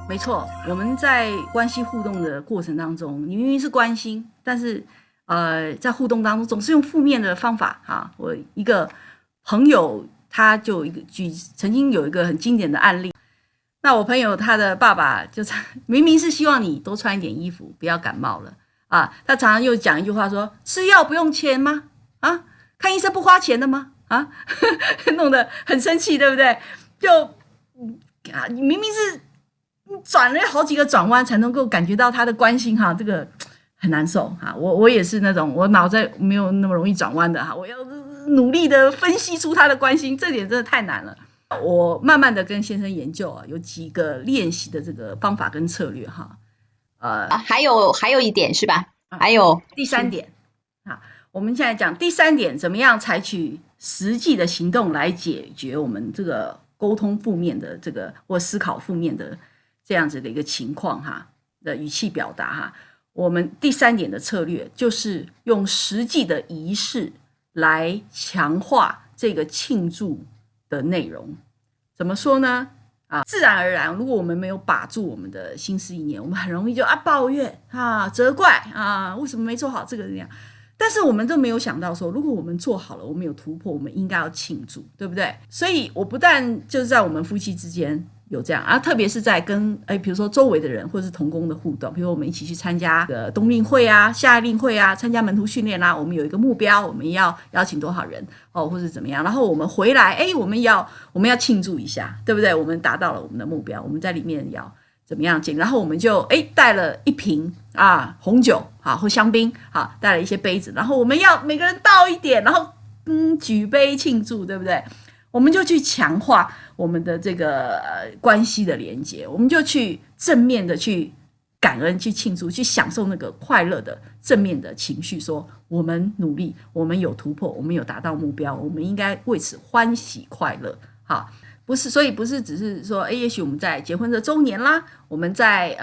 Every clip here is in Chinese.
没错，我们在关系互动的过程当中，你明明是关心，但是在互动当中总是用负面的方法哈。我一个朋友，他就曾经有一个很经典的案例。那我朋友他的爸爸明明是希望你多穿一点衣服，不要感冒了啊。他常常又讲一句话说：吃药不用钱吗？啊，看医生不花钱的吗？啊，弄得很生气，对不对？明明是转了好几个转弯才能够感觉到他的关心哈，这个很难受哈。我也是那种我脑袋没有那么容易转弯的哈，我要努力的分析出他的关心，这点真的太难了。我慢慢的跟先生研究啊，有几个练习的这个方法跟策略哈。还有一点是吧？还有第三点啊，我们现在讲第三点，怎么样采取实际的行动来解决我们这个沟通负面的这个或思考负面的这样子的一个情况哈的语气表达哈。我们第三点的策略就是用实际的仪式来强化这个庆祝的内容。怎么说呢？自然而然，如果我们没有把住我们的心思意念，我们很容易就抱怨责怪为什么没做好这个那样。但是我们都没有想到说，如果我们做好了，我们有突破，我们应该要庆祝，对不对？所以我不但就是在我们夫妻之间有这样特别是在跟比如说周围的人或是同工的互动，比如我们一起去参加冬令会夏令会参加门徒训练我们有一个目标，我们要邀请多少人或是怎么样，然后我们回来我们要庆祝一下，对不对？我们达到了我们的目标，我们在里面要怎么样进，然后我们就带了一瓶红酒或香槟带了一些杯子，然后我们要每个人倒一点，然后举杯庆祝，对不对？我们就去强化我们的这个关系的连接，我们就去正面的去感恩，去庆祝，去享受那个快乐的正面的情绪，说我们努力，我们有突破，我们有达到目标，我们应该为此欢喜快乐。好，所以不是只是说也许我们在结婚的周年啦，我们在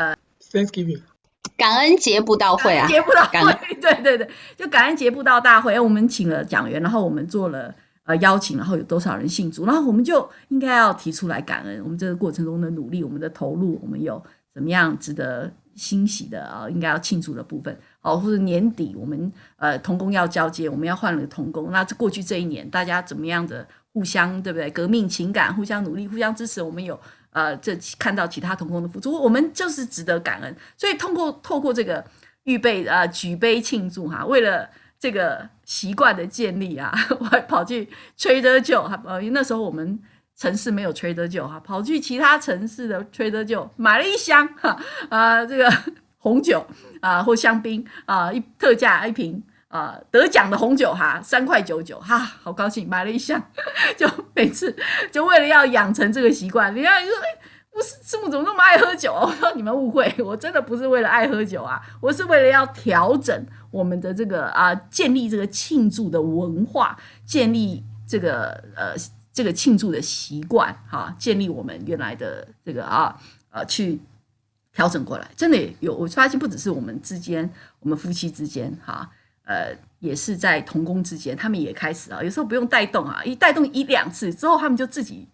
Thanksgiving 感恩节布道会感恩节布道会，对，就感恩节布道大会，我们请了讲员，然后我们做了邀请，然后有多少人信主，然后我们就应该要提出来感恩我们这个过程中的努力，我们的投入，我们有怎么样值得欣喜的应该要庆祝的部分或者年底我们同工要交接，我们要换了同工，那过去这一年大家怎么样的互相对不对革命情感，互相努力，互相支持，我们有这看到其他同工的付出，我们就是值得感恩。所以透过这个预备举杯庆祝为了这个习惯的建立我还跑去 Trader Joe 那时候我们城市没有 Trader Joe 跑去其他城市的 Trader Joe 买了一箱这个红酒或香槟特价一瓶得奖的红酒3.99块好高兴，买了一箱就每次就为了要养成这个习惯。你看你说不是师母怎么那么爱喝酒我说你们误会，我真的不是为了爱喝酒我是为了要调整我们的这个建立这个庆祝的文化，建立这个庆祝的习惯建立我们原来的这个去调整过来。真的我发现不只是我们之间，我们夫妻之间也是在同工之间，他们也开始有时候不用带动一带动1-2次之后，他们就自己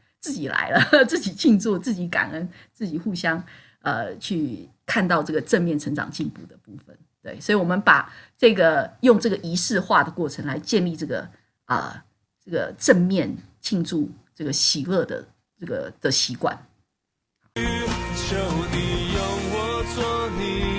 来了，自己庆祝，自己感恩，自己互相去看到这个正面成长进步的部分。对，所以我们把这个用这个仪式化的过程来建立这个正面庆祝这个喜乐的这个的习惯。求你用我做你